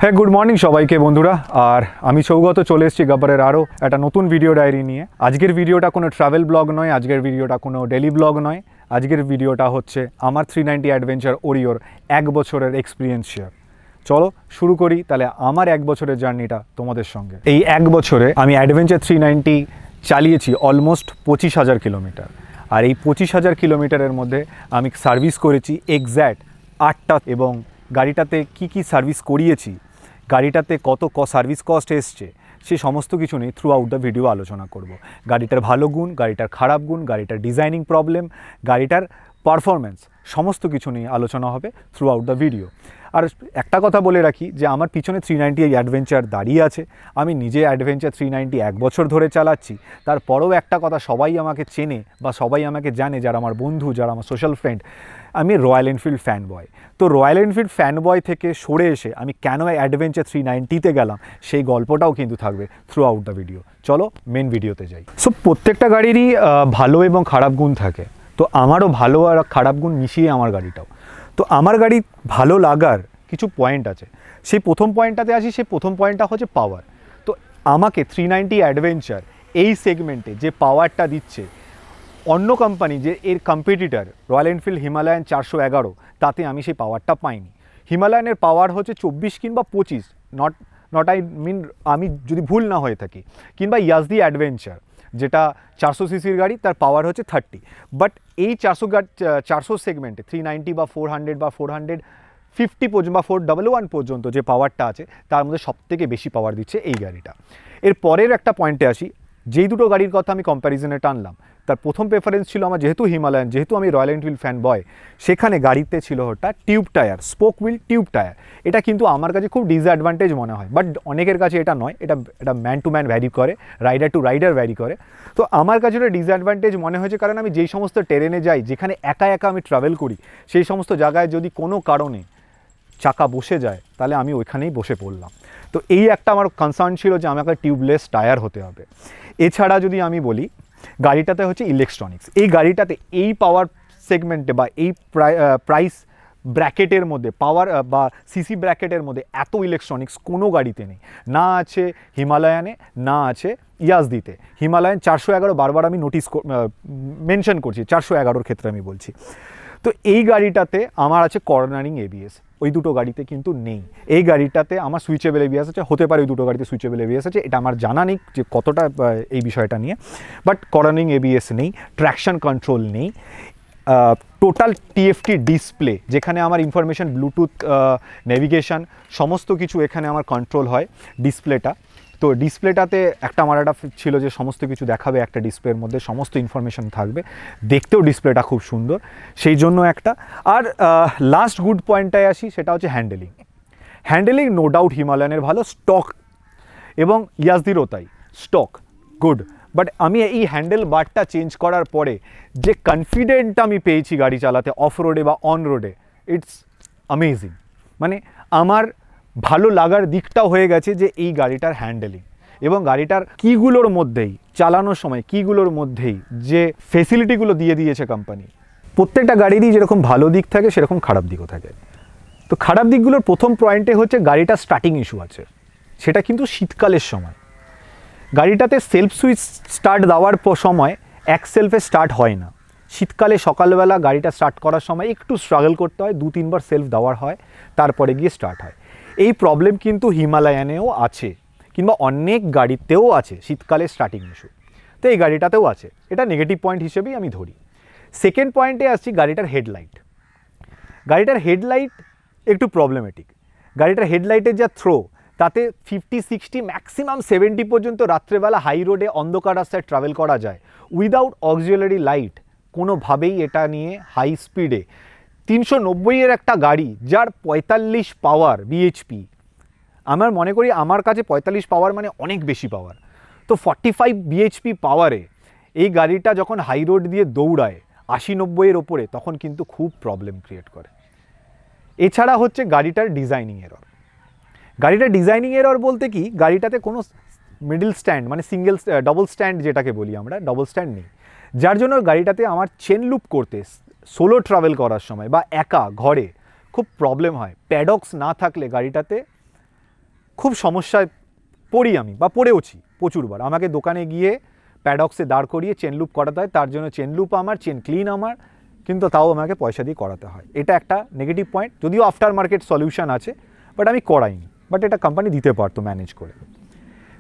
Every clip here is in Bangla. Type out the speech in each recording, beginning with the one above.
হ্যাঁ, গুড মর্নিং সবাইকে বন্ধুরা। আর আমি সৌগত চলে এসেছি গাব্বারের আরও একটা নতুন ভিডিও ডায়েরি নিয়ে। আজকের ভিডিওটা কোনো ট্রাভেল ব্লগ নয়, আজকের ভিডিওটা কোনো ডেলি ব্লগ নয়, আজকের ভিডিওটা হচ্ছে আমার 390 অ্যাডভেঞ্চার ওরিওর 1 বছরের এক্সপিরিয়েন্স শেয়ার। চলো শুরু করি তাহলে আমার 1 বছরের জার্নিটা তোমাদের সঙ্গে। এই 1 বছরে আমি অ্যাডভেঞ্চার 390 চালিয়েছি অলমোস্ট 25,000 কিলোমিটার। আর এই 25,000 কিলোমিটারের মধ্যে আমি সার্ভিস করেছি এক্স্যাক্ট 8টা, এবং গাড়িটাতে কি সার্ভিস করিয়েছি, গাড়িটাতে কত সার্ভিস কস্ট এসছে, সে সমস্ত কিছু নিয়ে থ্রু আউট দ্য ভিডিও আলোচনা করব। গাড়িটার ভালো গুণ, গাড়িটার খারাপ গুণ, গাড়িটার ডিজাইনিং প্রবলেম, গাড়িটার পারফরমেন্স, সমস্ত কিছু নিয়ে আলোচনা হবে থ্রু আউট দ্য ভিডিও। আর একটা কথা বলে রাখি যে আমার পিছনে 390 অ্যাডভেঞ্চার দাঁড়িয়ে আছে। আমি নিজে অ্যাডভেঞ্চার 390 1 বছর ধরে চালাচ্ছি। তারপরেও একটা কথা সবাই আমাকে চেনে বা সবাই আমাকে জানে, যারা আমার বন্ধু, যারা আমার সোশ্যাল ফ্রেন্ড, আমি রয়্যাল এনফিল্ড ফ্যান বয়। তো রয়্যাল এনফিল্ড ফ্যান বয় থেকে সরে এসে আমি কেন অ্যাডভেঞ্চার 390-তে গেলাম, সেই গল্পটাও কিন্তু থাকবে থ্রু আউট দ্য ভিডিও। চলো মেন ভিডিওতে যাই। সো প্রত্যেকটা গাড়িরই ভালো এবং খারাপ গুণ থাকে, তো আমারও ভালো আর খারাপ গুণ মিশিয়ে আমার গাড়িটাও। তো আমার গাড়ি ভালো লাগার কিছু পয়েন্ট আছে। সেই প্রথম পয়েন্টটাতে আসি। সেই প্রথম পয়েন্টটা হচ্ছে পাওয়ার। তো আমাকে 390 অ্যাডভেঞ্চার এই সেগমেন্টে যে পাওয়ারটা দিচ্ছে, অন্য কোম্পানি যে এর কম্পিটিটার রয়্যাল এনফিল্ড হিমালয়ান 411, তাতে আমি সেই পাওয়ারটা পাইনি। হিমালয়ানের পাওয়ার হচ্ছে 24 কিংবা 25, নট আই মিন, আমি যদি ভুল না হয়ে থাকি, কিংবা ইয়াজদি অ্যাডভেঞ্চার যেটা 400 সিসির গাড়ি, তার পাওয়ার হচ্ছে 30। বাট এই 400 সেগমেন্টে 390 বা 400 বা 450 পর্যন্ত বা 411 পর্যন্ত যে পাওয়ারটা আছে, তার মধ্যে সবথেকে বেশি পাওয়ার দিচ্ছে এই গাড়িটা। এর পরের একটা পয়েন্টে আসি। যেই দুটো গাড়ির কথা আমি কম্প্যারিজনে টানলাম, তার প্রথম প্রেফারেন্স ছিল আমার, যেহেতু হিমালয়ান, যেহেতু আমি রয়্যাল এনফিল্ড ফ্যান বয়, সেখানে গাড়িতে ছিল ওটা tube tyre, spoke wheel tube tyre. এটা কিন্তু আমার কাছে খুব ডিসঅ্যাডভান্টেজ মনে হয়, বাট অনেকের কাছে এটা নয়। এটা ম্যান টু ম্যান ভ্যারি করে, রাইডার টু রাইডার ভ্যারি করে। তো আমার কাছে এটা ডিসঅ্যাডভান্টেজ মনে হয়েছে, কারণ আমি যেই সমস্ত টেরেনে যাই, যেখানে একা একা আমি ট্রাভেল করি, সেই সমস্ত জায়গায় যদি কোনো কারণে চাকা বসে যায়, তাহলে আমি ওইখানেই বসে পড়লাম। তো এই একটা আমার কনসার্ন ছিল যে আমাকে টিউবলেস টায়ার হতে হবে। এছাড়া যদি আমি বলি, গাড়িটাতে হচ্ছে ইলেকট্রনিক্স। এই গাড়িটাতে এই পাওয়ার সেগমেন্টে বা এই প্রাইস ব্র্যাকেটের মধ্যে, পাওয়ার বা সিসি ব্র্যাকেটের মধ্যে এত ইলেকট্রনিক্স কোনো গাড়িতে নেই। না আছে হিমালয়ানে, না আছে ইয়াজদিতে। হিমালয়ান 411, বারবার আমি মেনশন করছি, 411-র ক্ষেত্রে আমি বলছি। তো এই গাড়িটাতে আমার আছে কর্নারিং এবিএস, ওই দুটো গাড়িতে কিন্তু নেই। এই গাড়িটাতে আমার সুইচেবল এবিএস আছে, হতে পারে ওই দুটো গাড়িতে সুইচেবল এবিএস আছে, এটা আমার জানা নেই যে কতটা এই বিষয়টা নিয়ে। বাট কর্নারিং এবিএস নেই, ট্র্যাকশন কন্ট্রোল নেই, টোটাল টিএফটি ডিসপ্লে, যেখানে আমার ইনফরমেশন, ব্লুটুথ, নেভিগেশন, সমস্ত কিছু এখানে আমার কন্ট্রোল হয় ডিসপ্লেটা। তো ডিসপ্লেটাতে আমার একটা ছিল যে সমস্ত কিছু দেখাবে একটা ডিসপ্লের মধ্যে, সমস্ত ইনফরমেশন থাকবে, দেখতেও ডিসপ্লেটা খুব সুন্দর, সেই জন্য একটা। আর লাস্ট গুড পয়েন্টটায় আসি, সেটা হচ্ছে হ্যান্ডেলিং নো ডাউট হিমালয়ানের ভালো, স্টক এবং ইয়াজদিরও তাই, স্টক গুড। বাট আমি এই হ্যান্ডেল বারটা চেঞ্জ করার পরে যে কনফিডেন্ট আমি পেয়েছি গাড়ি চালাতে অফ রোডে বা অন রোডে, ইটস অ্যামেজিং। মানে আমার ভালো লাগার দিকটাও হয়ে গেছে যে এই গাড়িটার হ্যান্ডেলিং এবং গাড়িটার কিগুলোর মধ্যেই, চালানোর সময় কিগুলোর মধ্যেই যে ফেসিলিটিগুলো দিয়ে দিয়েছে কোম্পানি। প্রত্যেকটা গাড়িরই যেরকম ভালো দিক থাকে, সেরকম খারাপ দিকও থাকে। তো খারাপ দিকগুলোর প্রথম পয়েন্টে হচ্ছে গাড়িটার স্টার্টিং ইস্যু আছে, সেটা কিন্তু শীতকালের সময়। গাড়িটাতে সেলফ সুইচ স্টার্ট দেওয়ার সময় এক সেলফে স্টার্ট হয় না। শীতকালে সকালবেলা গাড়িটা স্টার্ট করার সময় একটু স্ট্রাগল করতে হয়, 2-3 বার সেলফ দেওয়ার হয়, তারপরে গিয়ে স্টার্ট হয়। এই প্রবলেম কিন্তু হিমালয়ানেও আছে, কিংবা অনেক গাড়িতেও আছে শীতকালে স্টার্টিং ইস্যু। তো এই গাড়িটাতেও আছে, এটা নেগেটিভ পয়েন্ট হিসেবেই আমি ধরি। সেকেন্ড পয়েন্টে আসছি গাড়িটার হেডলাইট। গাড়িটার হেডলাইট একটু প্রবলেমেটিক। গাড়িটার হেডলাইটের যা থ্রো, তাতে 50-60 ম্যাক্সিমাম 70 পর্যন্ত রাত্রেবেলা হাই রোডে অন্ধকার রাস্তায় ট্রাভেল করা যায় উইদাউট অক্সিলারি লাইট। কোনোভাবেই এটা নিয়ে হাই স্পিডে 390-এর একটা গাড়ি যার 45 পাওয়ার বিএইচপি, আমার মনে করি আমার কাছে 45 পাওয়ার মানে অনেক বেশি পাওয়ার। তো 45 বিএইচপি পাওয়ারে এই গাড়িটা যখন হাই রোড দিয়ে দৌড়ায় 80-90-এর ওপরে, তখন কিন্তু খুব প্রবলেম ক্রিয়েট করে। এছাড়া হচ্ছে গাড়িটার ডিজাইনিং এরর। গাড়িটার ডিজাইনিং এরর বলতে কি, গাড়িটাতে কোনো মিডল স্ট্যান্ড, মানে ডবল স্ট্যান্ড যেটাকে বলি আমরা, ডবল স্ট্যান্ড নেই, যার জন্য গাড়িটাতে আমার চেন লুপ করতে, সোলো ট্রাভেল করার সময় বা একা ঘরে খুব প্রবলেম হয়। প্যাডক্স না থাকলে গাড়িটাতে খুব সমস্যায় পড়ি আমি, বা পড়েওছি প্রচুরবার। আমাকে দোকানে গিয়ে প্যাডক্সে দাঁড় করিয়ে চেন লুপ করাতে হয়, তার জন্য চেন লুপ আমার, চেন ক্লিন আমার, কিন্তু তাও আমাকে পয়সা দিয়ে করাতে হয়। এটা একটা নেগেটিভ পয়েন্ট, যদিও আফটার মার্কেট সলিউশন আছে, বাট আমি করাইনি, বাট এটা কোম্পানি দিতে পারতো ম্যানেজ করে।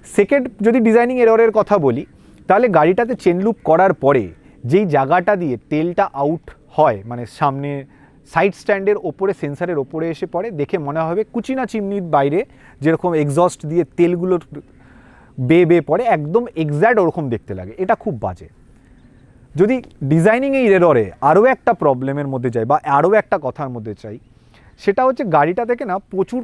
সেকেন্ড, যদি ডিজাইনিং এররের কথা বলি, তাহলে গাড়িটাতে চেন লুপ করার পরে যেই জায়গাটা দিয়ে তেলটা আউট হয়, মানে সামনে সাইড স্ট্যান্ডের ওপরে, সেন্সারের ওপরে এসে পড়ে, দেখে মনে হবে কুচিনা চিমনির বাইরে যেরকম এক্সস্ট দিয়ে তেলগুলো বে পড়ে, একদম এক্স্যাক্ট ওরকম দেখতে লাগে। এটা খুব বাজে। যদি ডিজাইনিং এই এররে আরও একটা প্রবলেমের মধ্যে যাই, বা আরও একটা কথার মধ্যে চাই, সেটা হচ্ছে গাড়িটা থেকে না প্রচুর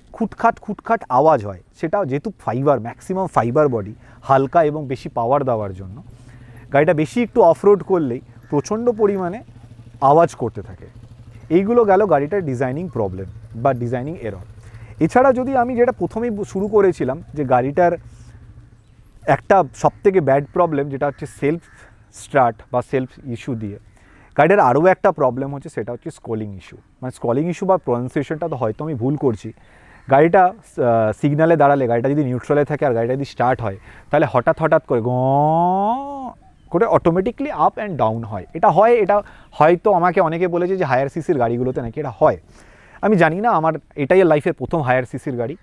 খুটখাট আওয়াজ হয়। সেটা যেহেতু ফাইবার, ম্যাক্সিমাম ফাইবার বডি, হালকা এবং বেশি পাওয়ার দেওয়ার জন্য গাড়িটা বেশি একটু অফরোড করলেই প্রচণ্ড পরিমাণে আওয়াজ করতে থাকে। এইগুলো গেল গাড়িটার ডিজাইনিং প্রবলেম বা ডিজাইনিং এরর। এছাড়া যদি আমি যেটা প্রথমেই শুরু করেছিলাম, যে গাড়িটার একটা সবথেকে ব্যাড প্রবলেম যেটা হচ্ছে সেলফ স্টার্ট বা সেলফ ইস্যু দিয়ে, গাড়িটার আরও একটা প্রবলেম হচ্ছে, সেটা হচ্ছে স্কলিং ইস্যু। মানে স্কলিং ইস্যু বা প্রনাউন্সিয়েশনটা তো হয়তো আমি ভুল করছি। গাড়িটা সিগনালে দাঁড়ালে, গাড়িটা যদি নিউট্রালে থাকে আর গাড়িটা যদি স্টার্ট হয়, তাহলে হঠাৎ করে করে অটোমেটিকলি আপ অ্যান্ড ডাউন হয়। এটা হয়তো আমাকে অনেকে বলেছে যে হায়ার সিসির গাড়িগুলোতে নাকি এটা হয়। আমি জানি না, আমার এটাই লাইফের প্রথম হায়ার সিসির গাড়ি।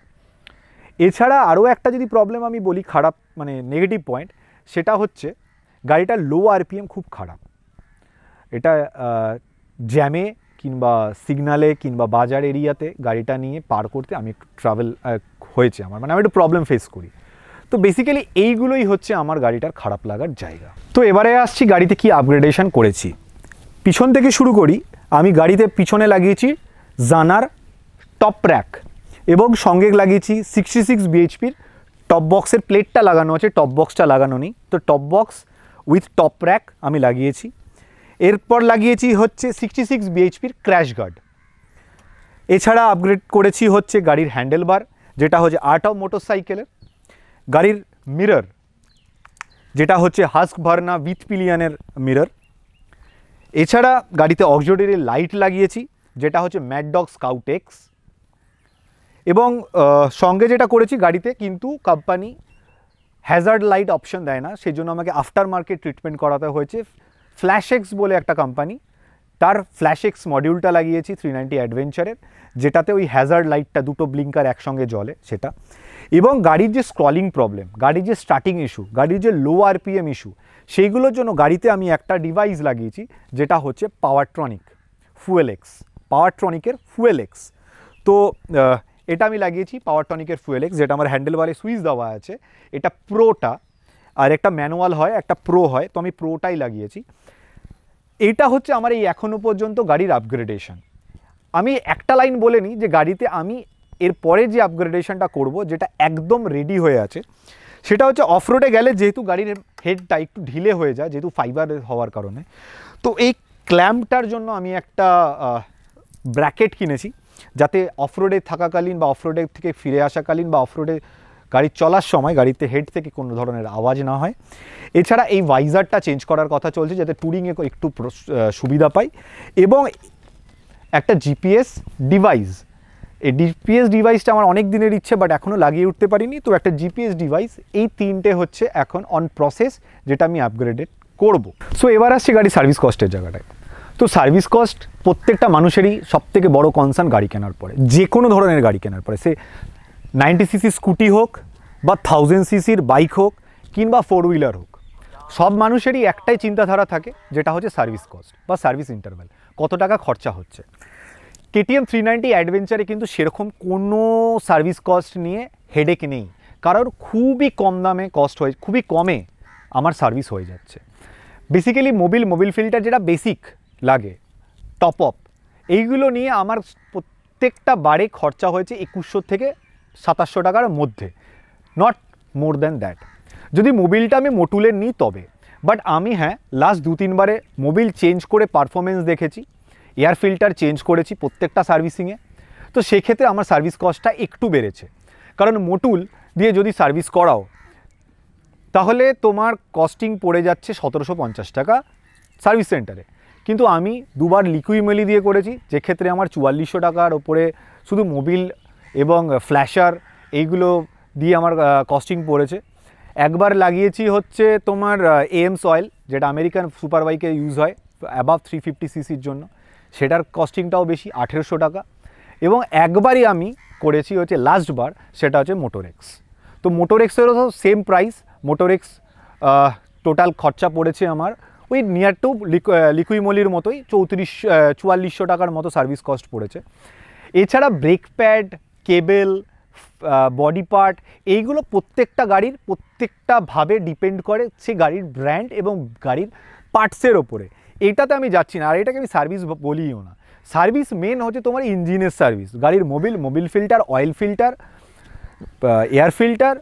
এছাড়া আরও একটা যদি প্রবলেম আমি বলি, খারাপ মানে নেগেটিভ পয়েন্ট, সেটা হচ্ছে গাড়িটার লো আরপিএম খুব খারাপ। এটা জ্যামে কিংবা সিগনালে কিংবা বাজার এরিয়াতে গাড়িটা নিয়ে পার করতে আমি একটু ট্রাভেল হয়েছে আমার, মানে আমি একটু প্রবলেম ফেস করি। তো বেসিক্যালি এইগুলোই হচ্ছে আমার গাড়িটার খারাপ লাগার জায়গা। তো এবারে আসছি গাড়িতে কি আপগ্রেডেশন করেছি। পিছন থেকে শুরু করি। আমি গাড়িতে পিছনে লাগিয়েছি জানার টপ র্যাক, এবং সঙ্গে লাগিয়েছি 66 বিএইচপির টপ বক্সের প্লেটটা লাগানো আছে, টপ বক্সটা লাগানো নেই। তো top box with top rack আমি লাগিয়েছি। এরপর লাগিয়েছি হচ্ছে 66 বিএইচপির ক্র্যাশ গার্ড। এছাড়া আপগ্রেড করেছি হচ্ছে গাড়ির হ্যান্ডেলবার, যেটা হচ্ছে আর্ট অফ মোটরসাইকেলের। গাড়ির মিরর, যেটা হচ্ছে হাস্কভার্না উইথ পিলিয়নের মিরর। এছাড়া গাড়িতে অক্সিলারি লাইট লাগিয়েছি, যেটা হচ্ছে ম্যাড ডগ স্কাউট এক্স। এবং সঙ্গে যেটা করেছি, গাড়িতে কিন্তু কোম্পানি হ্যাজার্ড লাইট অপশন দেয় না, সেই জন্য আমাকে আফটার মার্কেট ট্রিটমেন্ট করাতে হয়েছে। ফ্ল্যাশ এক্স বলে একটা কোম্পানি, তার ফ্ল্যাশ এক্স মডিউলটা লাগিয়েছি 390 অ্যাডভেঞ্চারের, যেটাতে ওই হ্যাজার্ড লাইটটা, দুটো ব্লিঙ্কার একসঙ্গে জ্বলে সেটা। এবং গাড়ির যে স্ক্রলিং প্রবলেম, গাড়ির যে স্টার্টিং ইস্যু, গাড়ির যে লো আরপিএম ইস্যু, সেইগুলোর জন্য গাড়িতে আমি একটা ডিভাইস লাগিয়েছি, যেটা হচ্ছে পাওয়ারট্রনিক ফুয়েল এক্স, পাওয়ারট্রনিকের ফুয়েল এক্স। তো এটা আমি লাগিয়েছি পাওয়ারট্রনিকের ফুয়েল এক্স, যেটা আমার হ্যান্ডেলবারে সুইচ দেওয়া আছে। এটা প্রোটা, আর একটা ম্যানুয়াল হয়, একটা প্রো হয়, তো আমি প্রোটাই লাগিয়েছি। এইটা হচ্ছে আমার এই এখনও পর্যন্ত গাড়ির আপগ্রেডেশন। আমি একটা লাইন বলে নিই যে গাড়িতে আমি এরপরে যে আপগ্রেডেশনটা করব, যেটা একদম রেডি হয়ে আছে, সেটা হচ্ছে অফরোডে গেলে যেহেতু গাড়ির হেডটা একটু ঢিলে হয়ে যায়, যেহেতু ফাইবার হওয়ার কারণে, তো এই ক্ল্যাম্পটার জন্য আমি একটা ব্র্যাকেট কিনেছি, যাতে অফরোডে থাকাকালীন বা অফরোডে থেকে ফিরে আসাকালীন বা অফরোডে গাড়ি চলার সময় গাড়িতে হেড থেকে কোনো ধরনের আওয়াজ না হয়। এছাড়া এই ভাইজারটা চেঞ্জ করার কথা চলছে, যাতে ট্যুরিংয়ে একটু সুবিধা পাই। এবং একটা জিপিএস ডিভাইস, এই জিপিএস ডিভাইসটা আমার অনেক দিনের ইচ্ছে, বাট এখনও লাগিয়ে উঠতে পারিনি। তো একটা জিপিএস ডিভাইস, এই তিনটে হচ্ছে এখন অন প্রসেস, যেটা আমি আপগ্রেডেড করব। সো এবার আসছে গাড়ি সার্ভিস কস্টের জায়গাটায়। তো সার্ভিস কস্ট প্রত্যেকটা মানুষেরই সবথেকে বড় কনসার্ন গাড়ি কেনার পরে, যে কোনো ধরনের গাড়ি কেনার পরে, সে 90 সিসি স্কুটি হোক বা 1000 সিসির বাইক হোক কিংবা 4 হুইলার হোক, সব মানুষেরই একটাই চিন্তাধারা থাকে, যেটা হচ্ছে সার্ভিস কস্ট বা সার্ভিস ইন্টারভ্যাল, কত টাকা খরচা হচ্ছে। কেটিএম 390 অ্যাডভেঞ্চারে কিন্তু সেরকম কোনো সার্ভিস কস্ট নিয়ে হেডেক নেই, কারণ খুবই কম দামে কস্ট হয়ে, খুবই কমে আমার সার্ভিস হয়ে যাচ্ছে। বেসিক্যালি মোবিল ফিল্টার যেটা বেসিক লাগে, টপ আপ, এইগুলো নিয়ে আমার প্রত্যেকটা বারে খরচা হয়েছে 2100 থেকে 2700 টাকার মধ্যে, নট মোর দ্যান দ্যাট। যদি মোবিলটা আমি মোটুলের নিই তবে, বাট আমি লাস্ট 2-3 বারে মোবিল চেঞ্জ করে পারফরমেন্স দেখেছি, এয়ার ফিল্টার চেঞ্জ করেছি প্রত্যেকটা সার্ভিসিংয়ে। তো সেক্ষেত্রে আমার সার্ভিস কস্টটা একটু বেড়েছে, কারণ মোটুল দিয়ে যদি সার্ভিস করাও, তাহলে তোমার কস্টিং পড়ে যাচ্ছে 1750 টাকা সার্ভিস সেন্টারে। কিন্তু আমি দুবার লিকুইমেলি দিয়ে করেছি, যেক্ষেত্রে আমার 4400 টাকার ওপরে শুধু মোবিল এবং ফ্ল্যাশার এইগুলো দিয়ে আমার কস্টিং পড়েছে। একবার লাগিয়েছি হচ্ছে তোমার এএমস অয়েল, যেটা আমেরিকান সুপার বাইকে ইউজ হয় অ্যাবাভ 350 সিসির জন্য, সেটার কস্টিংটাও বেশি 1800 টাকা। এবং একবারই আমি করেছি হচ্ছে লাস্টবার, সেটা হচ্ছে মোটরএক্স। তো মোটরএক্সেরও তো সেম প্রাইস। মোটরএক্স টোটাল খরচা পড়েছে আমার ওই নিয়ার টু লিকুইমলির মতোই 4400 টাকার মতো সার্ভিস কস্ট পড়েছে। এছাড়া brake pad, cable, body part, এইগুলো প্রত্যেকটা গাড়ির প্রত্যেকটাভাবে ডিপেন্ড করে সে গাড়ির ব্র্যান্ড এবং গাড়ির পার্টসের ওপরে। এটাতে আমি যাচ্ছি না, আর এটাকে আমি সার্ভিস বলিও না। সার্ভিস মেন হচ্ছে তোমার ইঞ্জিনের সার্ভিস, গাড়ির Mobil filter, oil filter, air filter,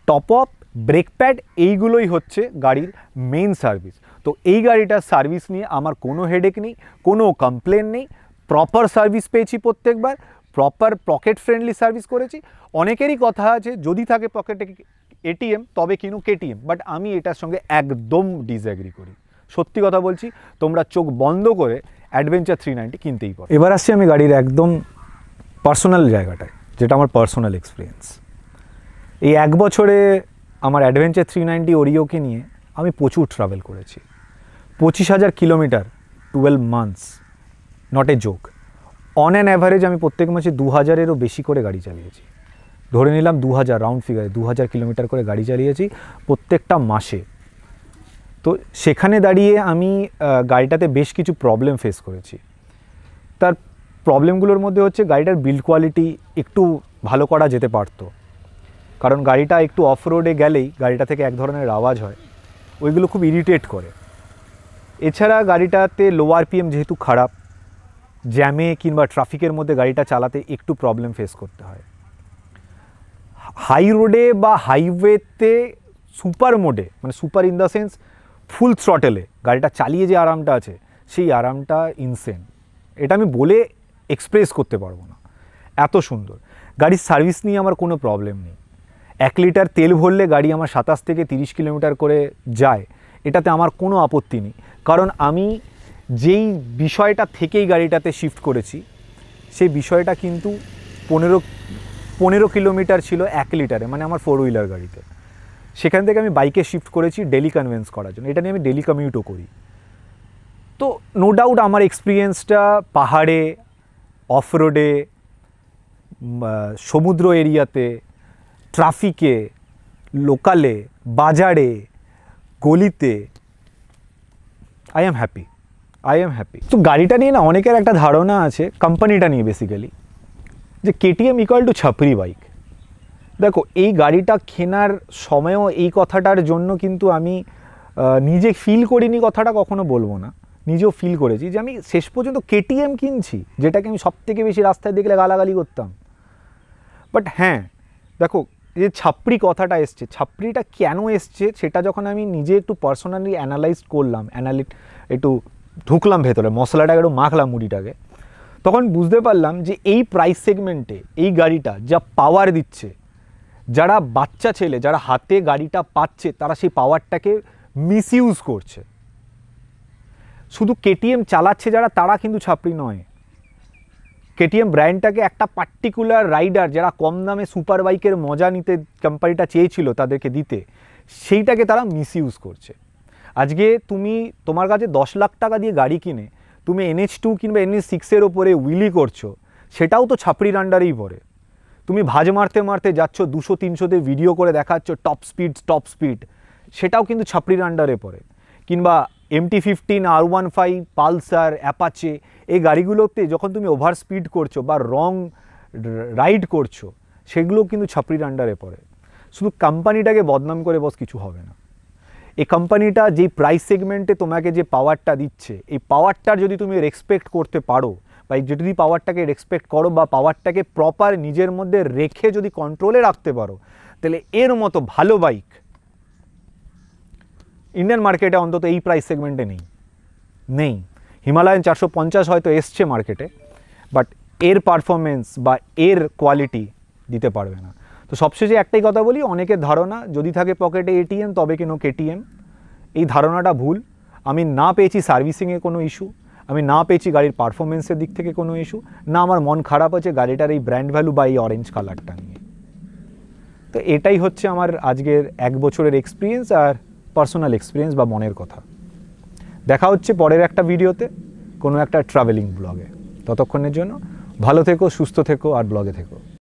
top up, brake pad, এইগুলোই হচ্ছে গাড়ির মেন সার্ভিস। তো এই গাড়িটার সার্ভিস নিয়ে আমার কোনো হেডেক নেই, কোনো কমপ্লেন নেই। প্রপার সার্ভিস পেয়েছি প্রত্যেকবার, প্রপার পকেট ফ্রেন্ডলি সার্ভিস করেছি। অনেকেরই কথা আছে যদি থাকে পকেটে এটিএম তবে কিনো কেটিএম, বাট আমি এটার সঙ্গে একদম ডিসএগ্রি করি। সত্যি কথা বলছি, তোমরা চোখ বন্ধ করে অ্যাডভেঞ্চার 390 কিনতেই পারো। এবার আসছি আমি গাড়ির একদম পার্সোনাল জায়গাটায়, যেটা আমার পার্সোনাল এক্সপিরিয়েন্স। এই 1 বছরে আমার অ্যাডভেঞ্চার 390 ওরিওকে নিয়ে আমি প্রচুর ট্রাভেল করেছি। 25,000 kilometre, 12 months, not a joke. On an average আমি প্রত্যেক মাসে 2000-এরও বেশি করে গাড়ি চালিয়েছি। ধরে নিলাম 2000, রাউন্ড ফিগারে 2000 কিলোমিটার করে গাড়ি চালিয়েছি প্রত্যেকটা মাসে। তো সেখানে দাঁড়িয়ে আমি গাড়িটাতে বেশ কিছু প্রবলেম ফেস করেছি। তার প্রবলেমগুলোর মধ্যে হচ্ছে গাড়িটার বিল্ড কোয়ালিটি একটু ভালো করা যেতে পারতো, কারণ গাড়িটা একটু অফ রোডে গেলেই গাড়িটা থেকে এক ধরনের আওয়াজ হয়, ওইগুলো খুব ইরিটেট করে। এছাড়া গাড়িটাতে লো আরপিএম যেহেতু খারাপ, জ্যামে কিংবা ট্রাফিকের মধ্যে গাড়িটা চালাতে একটু প্রবলেম ফেস করতে হয়। হাই রোডে বা হাইওয়েতে সুপার মোডে, মানে সুপার ইন দ্য সেন্স ফুল থ্রটেলে গাড়িটা চালিয়ে যে আরামটা আছে, সেই আরামটা ইনসেন। এটা আমি বলে এক্সপ্রেস করতে পারবো না, এত সুন্দর। গাড়ির সার্ভিস নিয়ে আমার কোনো প্রবলেম নেই। 1 লিটার তেল ভরলে গাড়ি আমার 27 থেকে 30 কিলোমিটার করে যায়, এটাতে আমার কোনো আপত্তি নেই। কারণ আমি যেই বিষয়টা থেকেই গাড়িটাতে শিফট করেছি, সেই বিষয়টা কিন্তু 15 কিলোমিটার ছিল 1 লিটারে, মানে আমার 4 হুইলার গাড়িতে। সেখান থেকে আমি বাইকে শিফট করেছি ডেলি কনভেন্স করার জন্য। এটা নিয়ে আমি ডেলি কমিউটও করি। তো নো ডাউট আমার এক্সপিরিয়েন্সটা পাহাড়ে, অফ রোডে, সমুদ্র এরিয়াতে, ট্রাফিকে, লোকালে, বাজারে, গলিতে, আই এম হ্যাপি। তো গাড়িটা নিয়ে না অনেকের একটা ধারণা আছে, কোম্পানিটা নিয়ে বেসিক্যালি, যে কেটিএম ইকুয়াল টু ছাপরি বাইক। দেখো, এই গাড়িটা কেনার সময়ও এই কথাটার জন্য কিন্তু আমি নিজে ফিল করিনি, কথাটা কখনো বলবো না, নিজেও ফিল করেছি যে আমি শেষ পর্যন্ত কেটিএম কিনছি, যেটাকে আমি সবথেকে বেশি রাস্তায় দেখলে গালাগালি করতাম। বাট হ্যাঁ, দেখো, যে ছাপরি কথাটা এসছে, ছাপরিটা কেন এসছে সেটা যখন আমি নিজে একটু পার্সোনালি অ্যানালাইজ করলাম, একটু ঢুকলাম ভেতরে, মশলাটাকে একটু মাখলাম মুড়িটাকে, তখন বুঝতে পারলাম যে এই প্রাইস সেগমেন্টে এই গাড়িটা যা পাওয়ার দিচ্ছে, যারা বাচ্চা ছেলে যারা হাতে গাড়িটা পাচ্ছে, তারা সেই পাওয়ারটাকে মিসইউজ করছে। শুধু কেটিএম চালাচ্ছে যারা, তারা কিন্তু ছাপরি নয়। কেটিএম ব্র্যান্ডটাকে একটা পার্টিকুলার রাইডার, যারা কম দামে সুপার বাইকের মজা নিতে কোম্পানিটা চেয়েছিল তাদেরকে দিতে, সেইটাকে তারা মিসইউজ করছে। আজকে তুমি তোমার কাছে 10 লাখ টাকা দিয়ে গাড়ি কিনে তুমি NH2 কিংবা NH6-এর ওপরে উইলি করছো, সেটাও তো ছাপড়ির আন্ডারেই পড়ে। তুমি ভাজ মারতে মারতে যাচ্ছ 200-300-তে ভিডিও করে দেখাচ্ছ টপ স্পিড, সেটাও কিন্তু ছাপড়ির আন্ডারে পড়ে। কিংবা MT-15, R15, পালসার, অ্যাপাচে, এই গাড়িগুলোতে যখন তুমি ওভার স্পিড করছো বা রং রাইড করছো, সেগুলো কিন্তু ছাপড়ির আন্ডারে পড়ে। শুধু কোম্পানিটাকে বদনাম করে বস কিছু হবে না। এই কোম্পানিটা যেই প্রাইস সেগমেন্টে তোমাকে যে পাওয়ারটা দিচ্ছে, এই পাওয়ারটার যদি তুমি রেসপেক্ট করতে পারো, বা যদি পাওয়ারটাকে রেসপেক্ট করো বা পাওয়ারটাকে প্রপার নিজের মধ্যে রেখে যদি কন্ট্রোলে রাখতে পারো, তাহলে এর মতো ভালো বাইক ইন্ডিয়ান মার্কেটে অন্তত এই প্রাইস সেগমেন্টে নেই। হিমালয়ান 450 হয়তো এসছে মার্কেটে, বাট এর পারফরমেন্স বা এর কোয়ালিটি দিতে পারবে না। তো সবশেষে একটাই কথা বলি, অনেকের ধারণা যদি থাকে পকেটে এটিএম তবে কেন কেটিএম, এই ধারণাটা ভুল। আমি না পেয়েছি সার্ভিসিংয়ে কোনো ইস্যু, আমি না পেয়েছি গাড়ির পারফরমেন্সের দিক থেকে কোনো ইস্যু, না আমার মন খারাপ আছে গাড়িটার এই ব্র্যান্ড ভ্যালু বা এই অরেঞ্জ কালারটা নিয়ে। তো এটাই হচ্ছে আমার আজকের 1 বছরের এক্সপিরিয়েন্স আর পার্সোনাল এক্সপিরিয়েন্স বা মনের কথা। দেখা হচ্ছে পরের একটা ভিডিওতে কোনো একটা ট্রাভেলিং ব্লগে। ততক্ষণের জন্য ভালো থেকো, সুস্থ থেকো আর ব্লগে থেকো।